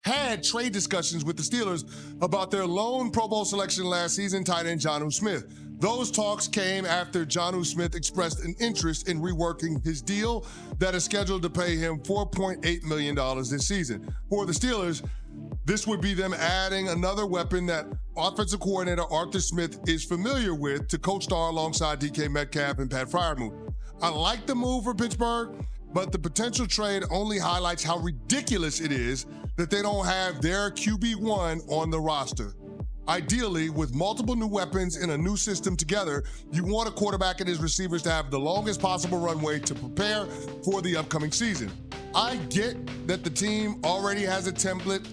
had trade discussions with the Steelers about their lone Pro Bowl selection last season, tight end Jonnu Smith. Those talks came after Jonnu Smith expressed an interest in reworking his deal that is scheduled to pay him $4.8 million this season. For the Steelers, this would be them adding another weapon that offensive coordinator Arthur Smith is familiar with to co-star alongside DK Metcalf and Pat Freiermuth. I like the move for Pittsburgh, but the potential trade only highlights how ridiculous it is that they don't have their QB1 on the roster. Ideally, with multiple new weapons in a new system together, you want a quarterback and his receivers to have the longest possible runway to prepare for the upcoming season. I get that the team already has a template,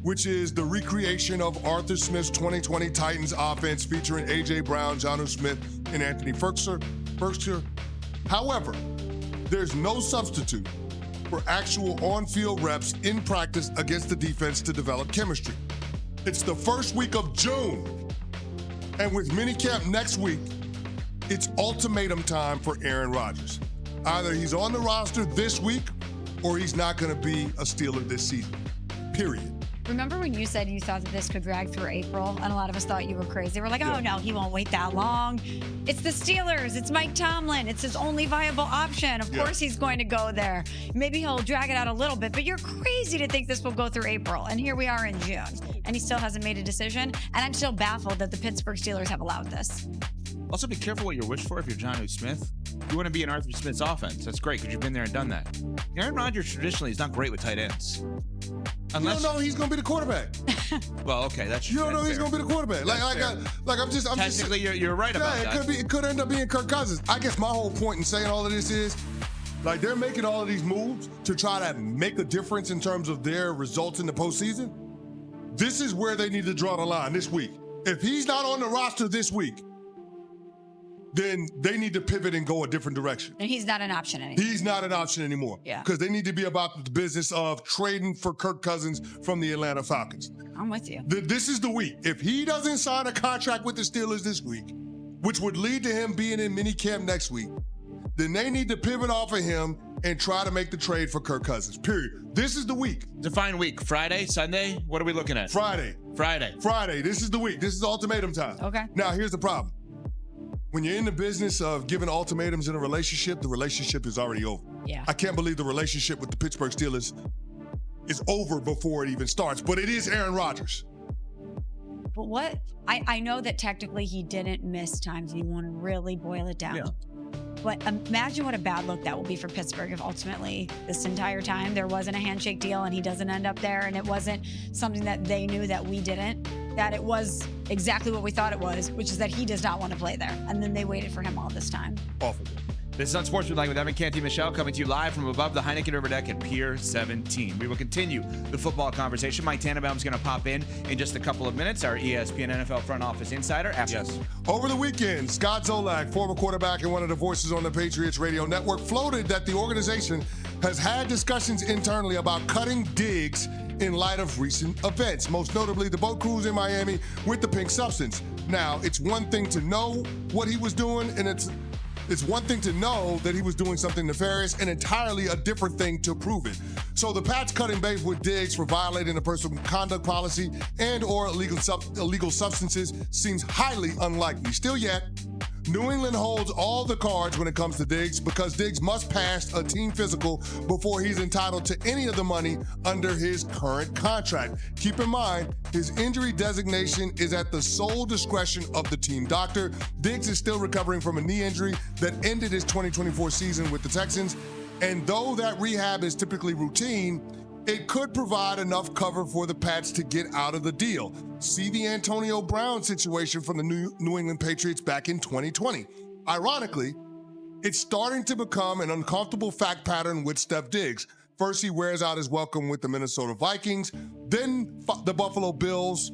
which is the recreation of Arthur Smith's 2020 Titans offense featuring A.J. Brown, Jonnu Smith, and Anthony Firkser. However, there's no substitute for actual on-field reps in practice against the defense to develop chemistry. It's the first week of June, and with minicamp next week, it's ultimatum time for Aaron Rodgers. Either he's on the roster this week or he's not going to be a Steeler this season, period. Remember when you said you thought that this could drag through April, and a lot of us thought you were crazy? We're like, oh no, he won't wait that long. It's the Steelers. It's Mike Tomlin. It's his only viable option. Of course he's going to go there. Maybe he'll drag it out a little bit, but you're crazy to think this will go through April. And here we are in June, and he still hasn't made a decision. And I'm still baffled that the Pittsburgh Steelers have allowed this. Also, be careful what you wish for if you're Jonnu Smith. You want to be in Arthur Smith's offense. That's great because you've been there and done that. Aaron Rodgers traditionally is not great with tight ends. Unless you don't know he's going to be the quarterback. Well, okay, that's you don't know he's going to be the quarterback. I'm just technically you're right about that. It could end up being Kirk Cousins. I guess my whole point in saying all of this is, like, they're making all of these moves to try to make a difference in terms of their results in the postseason. This is where they need to draw the line this week. If he's not on the roster this week, then they need to pivot and go a different direction. And he's not an option anymore. He's not an option anymore. Yeah. Because they need to be about the business of trading for Kirk Cousins from the Atlanta Falcons. I'm with you. This is the week. If he doesn't sign a contract with the Steelers this week, which would lead to him being in minicamp next week, then they need to pivot off of him and try to make the trade for Kirk Cousins, period. This is the week. Define week. Friday, Sunday? What are we looking at? Friday. This is the week. This is ultimatum time. Okay. Now, here's the problem. When you're in the business of giving ultimatums in a relationship, the relationship is already over. Yeah. I can't believe the relationship with the Pittsburgh Steelers is over before it even starts, but it is Aaron Rodgers. But what? I know that technically he didn't miss times, and you want to really boil it down. Yeah. But imagine what a bad look that will be for Pittsburgh if ultimately this entire time there wasn't a handshake deal and he doesn't end up there, and it wasn't something that they knew that we didn't, that it was exactly what we thought it was, which is that he does not want to play there. And then they waited for him all this time. Awful. This is Unsportsmanlike with Evan Canty Michelle, coming to you live from above the Heineken River Deck at Pier 17. We will continue the football conversation. Mike Tannenbaum's going to pop in just a couple of minutes, our ESPN NFL front office insider. Yes. Over the weekend, Scott Zolak, former quarterback and one of the voices on the Patriots radio network, floated that the organization has had discussions internally about cutting Diggs in light of recent events, most notably the boat cruise in Miami with the pink substance. Now, it's one thing to know what he was doing, and it's one thing to know that he was doing something nefarious, and entirely a different thing to prove it. So the Pats cutting bait with Diggs for violating the personal conduct policy and or illegal substances seems highly unlikely. Still yet, New England holds all the cards when it comes to Diggs because Diggs must pass a team physical before he's entitled to any of the money under his current contract. Keep in mind, his injury designation is at the sole discretion of the team doctor. Diggs is still recovering from a knee injury that ended his 2024 season with the Texans, and though that rehab is typically routine, it could provide enough cover for the Pats to get out of the deal. See the Antonio Brown situation from the New England Patriots back in 2020. Ironically, it's starting to become an uncomfortable fact pattern with Steph Diggs. First, he wears out his welcome with the Minnesota Vikings, then the Buffalo Bills.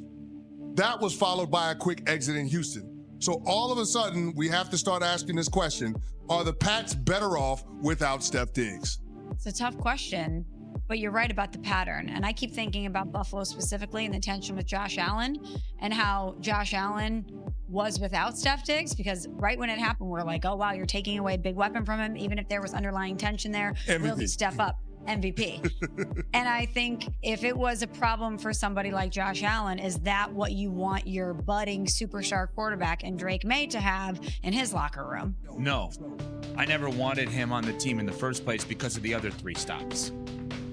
That was followed by a quick exit in Houston. So all of a sudden, we have to start asking this question: are the Pats better off without Steph Diggs? It's a tough question. But you're right about the pattern. And I keep thinking about Buffalo specifically and the tension with Josh Allen and how Josh Allen was without Steph Diggs, because right when it happened, we're like, oh, wow, you're taking away a big weapon from him. Even if there was underlying tension there, MVP. will he step up? MVP. And I think if it was a problem for somebody like Josh Allen, is that what you want your budding superstar quarterback and Drake May to have in his locker room? No, I never wanted him on the team in the first place because of the other 3 stops,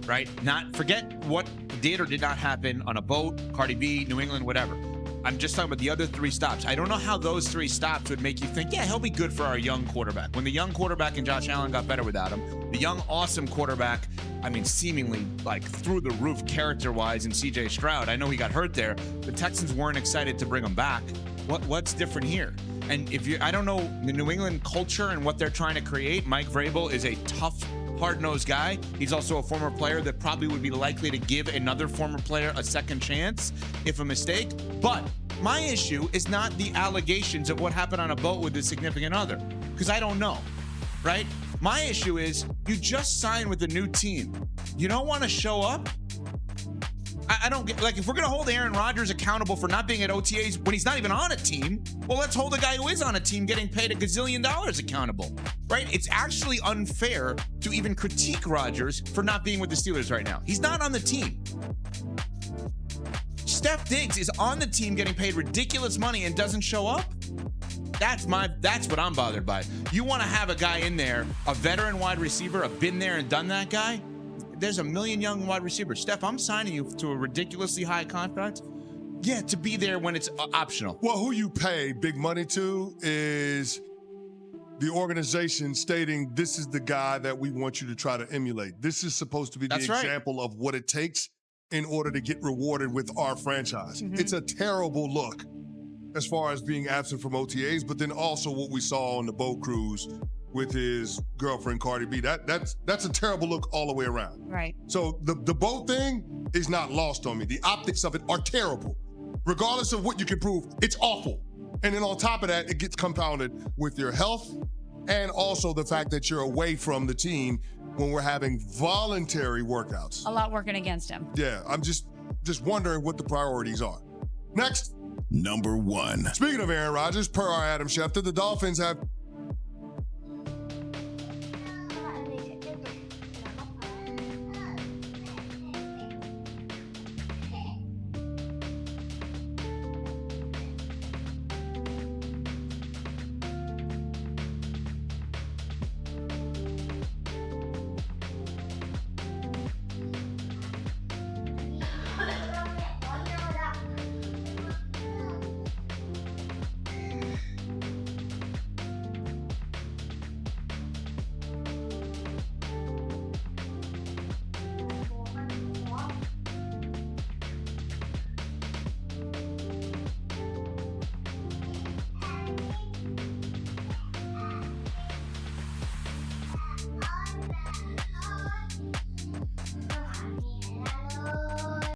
right? Forget what did or did not happen on a boat, Cardi B, New England, whatever. I'm just talking about the other 3 stops. I don't know how those 3 stops would make you think, yeah, he'll be good for our young quarterback. When the young quarterback and Josh Allen got better without him, the young, awesome quarterback, I mean, seemingly like through the roof character-wise in CJ Stroud. I know he got hurt there. The Texans weren't excited to bring him back. What's different here? And I don't know the New England culture and what they're trying to create. Mike Vrabel is a tough, hard-nosed guy. He's also a former player that probably would be likely to give another former player a second chance if a mistake. But my issue is not the allegations of what happened on a boat with a significant other, because I don't know, right? My issue is you just signed with a new team. You don't want to show up? I don't get, like, if we're going to hold Aaron Rodgers accountable for not being at OTAs when he's not even on a team, well, let's hold a guy who is on a team getting paid $1 gazillion accountable, right? It's actually unfair to even critique Rodgers for not being with the Steelers right now. He's not on the team. Steph Diggs is on the team getting paid ridiculous money and doesn't show up. That's what I'm bothered by. You want to have a guy in there, a veteran wide receiver, a been there and done that guy. There's a million young wide receivers. Steph, I'm signing you to a ridiculously high contract. Yeah, to be there when it's optional. Well, who you pay big money to is the organization stating this is the guy that we want you to try to emulate. This is supposed to be the example of what it takes in order to get rewarded with our franchise. Mm-hmm. It's a terrible look as far as being absent from OTAs, but then also what we saw on the boat cruise with his girlfriend Cardi B. That's a terrible look all the way around. Right. So the boat thing is not lost on me. The optics of it are terrible. Regardless of what you can prove, it's awful. And then on top of that, it gets compounded with your health and also the fact that you're away from the team when we're having voluntary workouts. A lot working against him. Yeah, I'm just wondering what the priorities are. Next. Number 1. Speaking of Aaron Rodgers, per our Adam Schefter, the Dolphins have